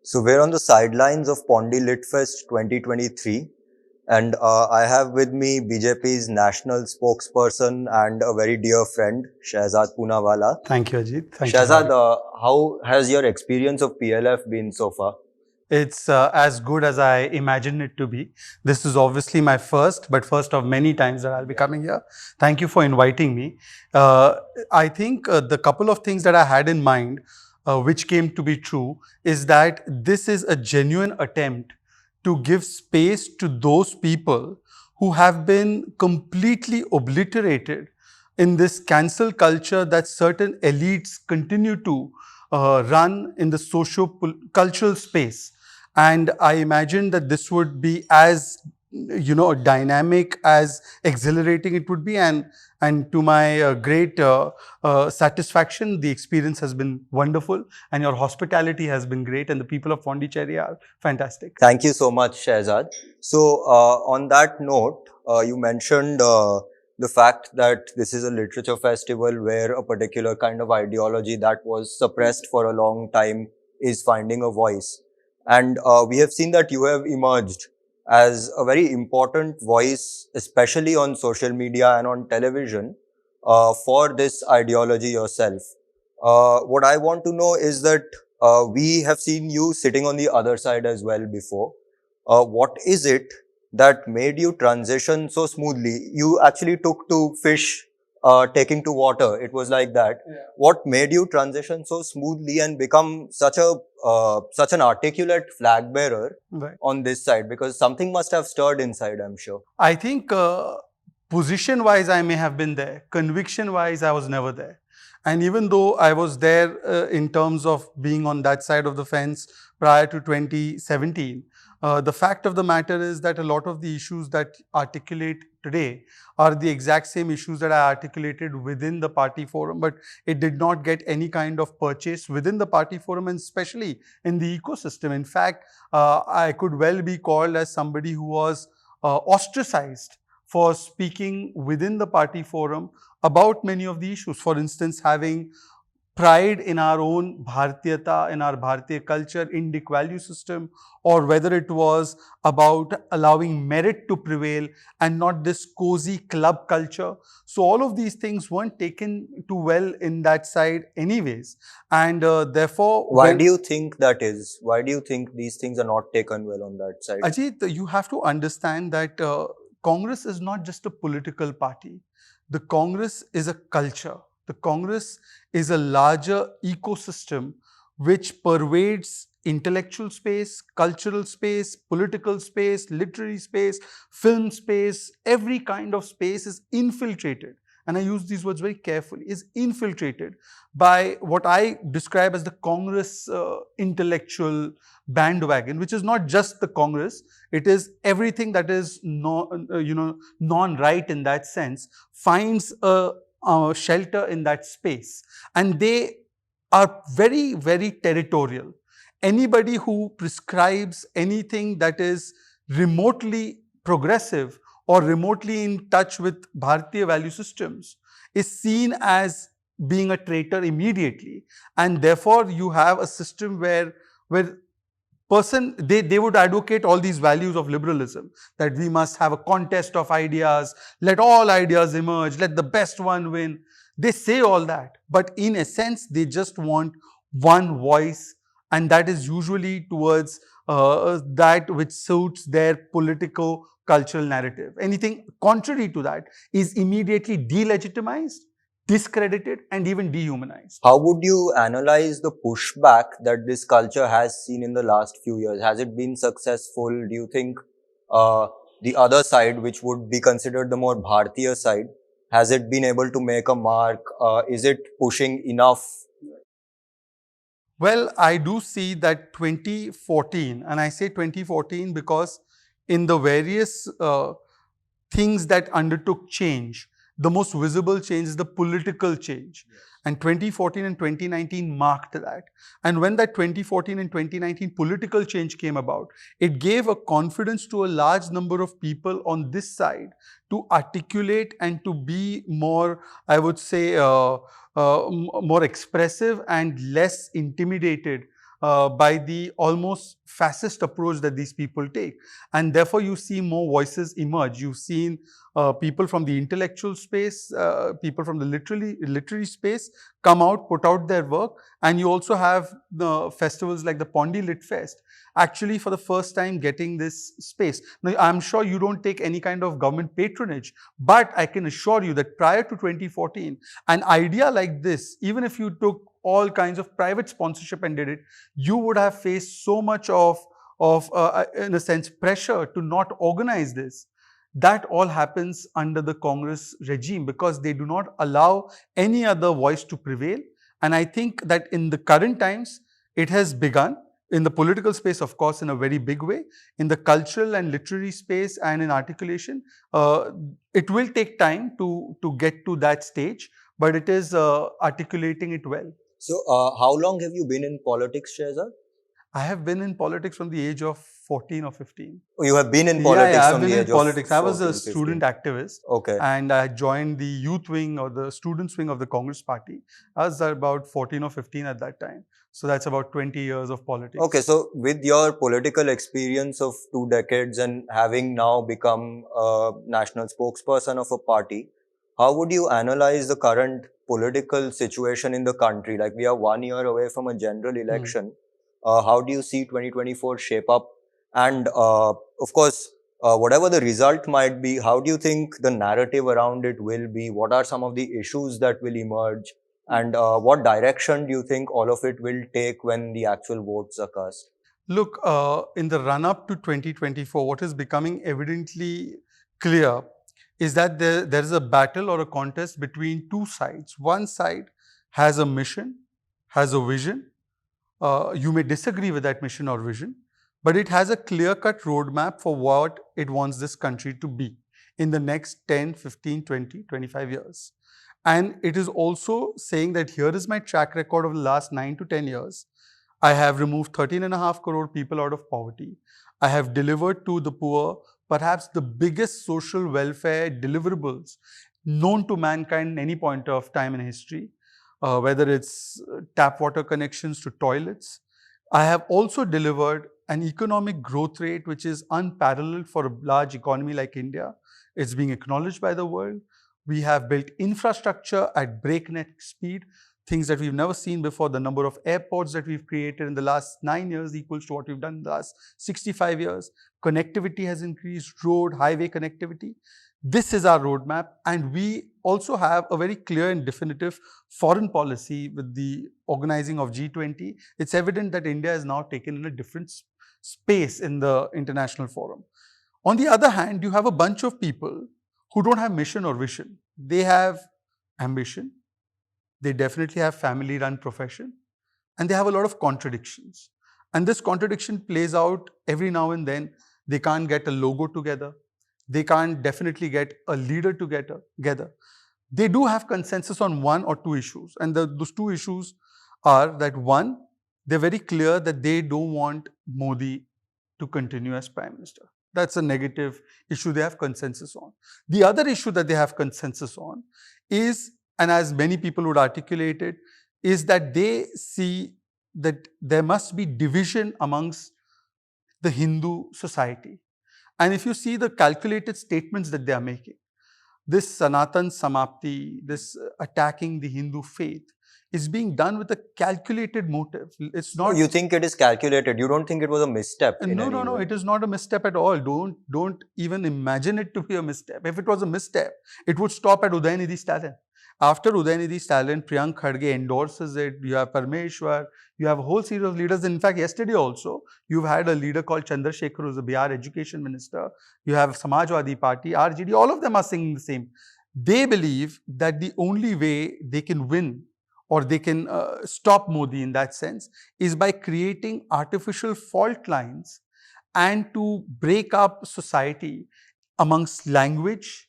So we're on the sidelines of Pondy Litfest 2023, and I have with me BJP's national spokesperson and a very dear friend, Shehzad Poonawala. Thank you, Ajit. Thank you for Shehzad, having me. how has your experience of PLF been so far? It's as good as I imagined it to be. This is obviously my first, but first of many times that I'll be coming here. Thank you for inviting me. Uh, I think the couple of things that I had in mind, which came to be true, is that this is a genuine attempt to give space to those people who have been completely obliterated in this cancel culture that certain elites continue to run in the socio-cultural space. And I imagine that this would be as dynamic, as exhilarating it would be, and to my great satisfaction, the experience has been wonderful, and your hospitality has been great, and the people of Pondicherry are fantastic. Thank you so much, Shehzad. So, on that note, you mentioned the fact that this is a literature festival where a particular kind of ideology that was suppressed for a long time is finding a voice. And we have seen that you have emerged as a very important voice, especially on social media and on television, for this ideology yourself. What I want to know is that we have seen you sitting on the other side as well before. What is it that made you transition so smoothly? You actually took to fish, taking to water. It was like that. Yeah. What made you transition so smoothly and become such an articulate flag bearer Right. on this side? Because something must have stirred inside, I'm sure. I think position wise, I may have been there. Conviction wise, I was never there. And even though I was there in terms of being on that side of the fence prior to 2017, the fact of the matter is that a lot of the issues that articulate today are the exact same issues that I articulated within the party forum, but it did not get any kind of purchase within the party forum, and especially in the ecosystem. In fact, I could well be called as somebody who was ostracized for speaking within the party forum about many of the issues. For instance, having pride in our own Bharatiyata, in our Bharatiya culture, Indic value system, or whether it was about allowing merit to prevail and not this cozy club culture. So all of these things weren't taken too well in that side anyways. And therefore, Why do you think that is? Why do you think these things are not taken well on that side? Ajit, you have to understand that Congress is not just a political party. The Congress is a culture. The Congress is a larger ecosystem which pervades intellectual space, cultural space, political space, literary space, film space. Every kind of space is infiltrated, and I use these words very carefully, is infiltrated by what I describe as the Congress intellectual bandwagon, which is not just the Congress. It is everything that is non-right in that sense, finds a shelter in that space. And they are very, very territorial. Anybody who prescribes anything that is remotely progressive or remotely in touch with Bharatiya value systems is seen as being a traitor immediately. And therefore, you have a system where they would advocate all these values of liberalism, that we must have a contest of ideas, let all ideas emerge, let the best one win. They say all that, but in a sense, they just want one voice, and that is usually towards that which suits their political cultural narrative. Anything contrary to that is immediately delegitimized, discredited, and even dehumanized. How would you analyze the pushback that this culture has seen in the last few years? Has it been successful? Do you think the other side, which would be considered the more Bharatiya side, has it been able to make a mark? Is it pushing enough? Well, I do see that 2014, and I say 2014 because in the various things that undertook change, the most visible change is the political change. Yes. And 2014 and 2019 marked that. And when that 2014 and 2019 political change came about, it gave a confidence to a large number of people on this side to articulate and to be more, I would say, more expressive and less intimidated by the almost fascist approach that these people take. And therefore, you see more voices emerge. You've seen people from the intellectual space, people from the literary space come out, put out their work. And you also have the festivals like the Pondy Lit Fest, actually for the first time getting this space. Now, I'm sure you don't take any kind of government patronage, but I can assure you that prior to 2014, an idea like this, even if you took all kinds of private sponsorship and did it, you would have faced so much of in a sense, pressure to not organize this. That all happens under the Congress regime because they do not allow any other voice to prevail. And I think that in the current times, it has begun in the political space, of course, in a very big way, in the cultural and literary space and in articulation. It will take time to get to that stage, but it is articulating it well. So, how long have you been in politics, Shehzad? I have been in politics from the age of 14 or 15. Oh, you have been in Yeah, politics I've from been the in age politics. of I was a 14, student 15. activist, Okay. and I joined the youth wing or the students wing of the Congress party. I was about 14 or 15 at that time. So that's about 20 years of politics. Okay, so with your political experience of 2 decades and having now become a national spokesperson of a party, how would you analyze the current political situation in the country? Like, we are 1 year away from a general election. How do you see 2024 shape up? And of course, whatever the result might be, how do you think the narrative around it will be? What are some of the issues that will emerge? And what direction do you think all of it will take when the actual votes are cast? Look, in the run up to 2024, what is becoming evidently clear is that there is a battle or a contest between two sides. One side has a mission, has a vision. You may disagree with that mission or vision, but it has a clear cut roadmap for what it wants this country to be in the next 10, 15, 20, 25 years. And it is also saying that here is my track record of the last 9 to 10 years. I have removed 13.5 crore people out of poverty. I have delivered to the poor perhaps the biggest social welfare deliverables known to mankind in any point of time in history, whether it's tap water connections to toilets. I have also delivered an economic growth rate which is unparalleled for a large economy like India. It's being acknowledged by the world. We have built infrastructure at breakneck speed, things that we've never seen before. The number of airports that we've created in the last 9 years equals to what we've done in the last 65 years. Connectivity has increased, road, highway connectivity. This is our roadmap, and we also have a very clear and definitive foreign policy with the organizing of G20. It's evident that India is now taken in a different space in the international forum. On the other hand, you have a bunch of people who don't have mission or vision. They have ambition, they definitely have family-run profession, and they have a lot of contradictions. And this contradiction plays out every now and then. They can't get a logo together. They can't definitely get a leader together. They do have consensus on one or two issues. And those two issues are that one, they're very clear that they don't want Modi to continue as Prime Minister. That's a negative issue they have consensus on. The other issue that they have consensus on is, and as many people would articulate it, is that they see that there must be division amongst the Hindu society. And if you see the calculated statements that they are making, this Sanatan Samapti, this attacking the Hindu faith, is being done with a calculated motive. It's not. You think it is calculated? You don't think it was a misstep? No. It is not a misstep at all. Don't even imagine it to be a misstep. If it was a misstep, it would stop at Udayanidhi Stalin. After Udayanidhi Stalin, Priyank Khadge endorses it. You have Parmeshwar. You have a whole series of leaders. In fact, yesterday also, you've had a leader called Chandrasekhar, who's the Bihar education minister. You have Samajwadi Party, RJD. All of them are singing the same. They believe that the only way they can win or they can stop Modi in that sense is by creating artificial fault lines and to break up society amongst language,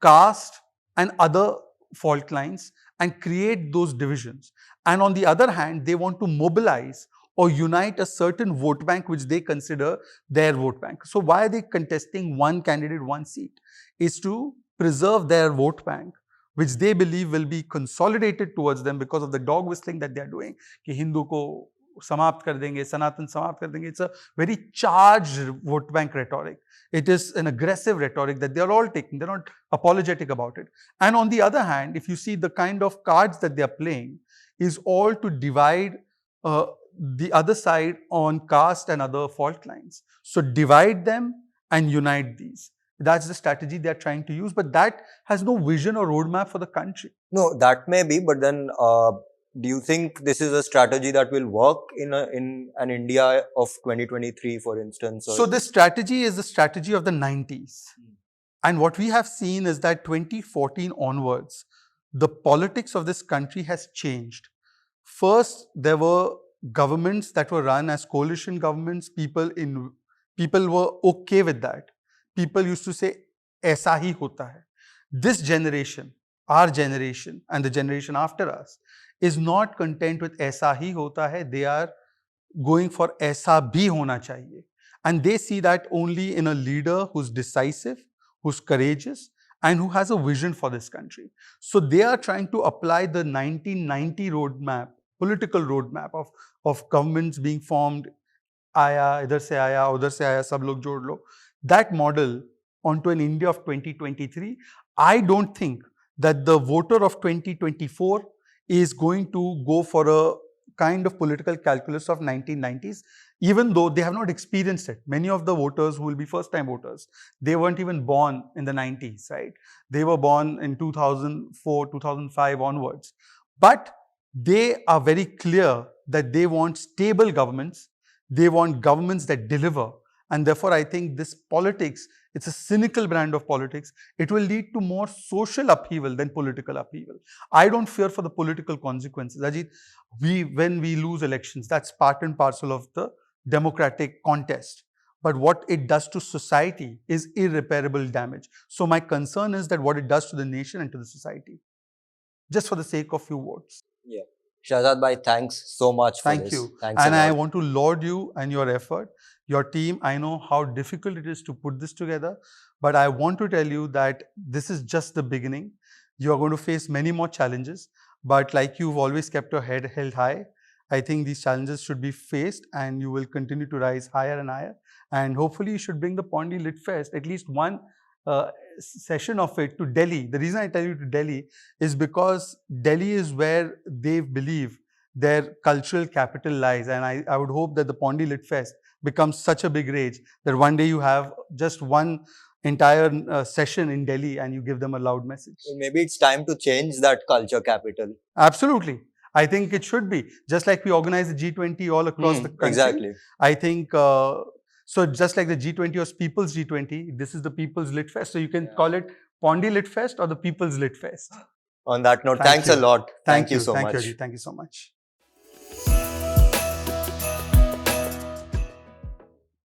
caste, and other fault lines and create those divisions. And on the other hand, they want to mobilize or unite a certain vote bank which they consider their vote bank. So why are they contesting one candidate, one seat? Is to preserve their vote bank, which they believe will be consolidated towards them because of the dog whistling that they are doing. कि हिंदू को समाप्त कर देंगे, सनातन समाप्त कर देंगे. It's a very charged vote bank rhetoric. It is an aggressive rhetoric that they are all taking. They're not apologetic about it. And on the other hand, if you see the kind of cards that they are playing, is all to divide uh, the other side on caste and other fault lines. So divide them and unite these. That's the strategy they're trying to use, but that has no vision or roadmap for the country. No, that may be, but then do you think this is a strategy that will work in an India of 2023, for instance? So this strategy is the strategy of the 90s. And what we have seen is that 2014 onwards, the politics of this country has changed. First, there were governments that were run as coalition governments. People were okay with that. People used to say, "Aisa hi hota hai." This generation, our generation, and the generation after us, is not content with "Aisa hi hota hai." They are going for "Aisa bhi hona chahiye." And they see that only in a leader who's decisive, who's courageous, and who has a vision for this country. So they are trying to apply the 1990 roadmap, political roadmap of governments being formed, आया इधर से आया उधर से आया सब लोग जोड़ लो, that model onto an India of 2023. I don't think that the voter of 2024 is going to go for a kind of political calculus of 1990s, even though they have not experienced it. Many of the voters who will be first-time voters, they weren't even born in the 90s, right? They were born in 2004, 2005 onwards. But they are very clear that they want stable governments. They want governments that deliver. And therefore, I think this politics, it's a cynical brand of politics. It will lead to more social upheaval than political upheaval. I don't fear for the political consequences. Ajit, when we lose elections, that's part and parcel of the democratic contest. But what it does to society is irreparable damage. So my concern is that what it does to the nation and to the society, just for the sake of few votes. Yeah. Shehzad bhai, thanks so much for Thank this. you. Thanks And a I lot. want to laud you and your effort, your team. I know how difficult it is to put this together, but I want to tell you that this is just the beginning. You are going to face many more challenges, but like you've always kept your head held high, I think these challenges should be faced and you will continue to rise higher and higher. And hopefully you should bring the Pondy Lit Fest, at least one session of it, to Delhi. The reason I tell you to Delhi is because Delhi is where they believe their cultural capital lies. And I would hope that the Pondy Lit Fest becomes such a big rage that one day you have just one entire session in Delhi and you give them a loud message. So maybe it's time to change that culture capital. Absolutely. I think it should be. Just like we organize the G20 all across the country. Exactly. I think, so just like the G20 was People's G20, this is the People's Lit Fest. So you can call it Pondy Lit Fest or the People's Lit Fest. On that note, Thank thanks you. a lot. Thank you you so Thank much. you, Ajit. Thank you so much.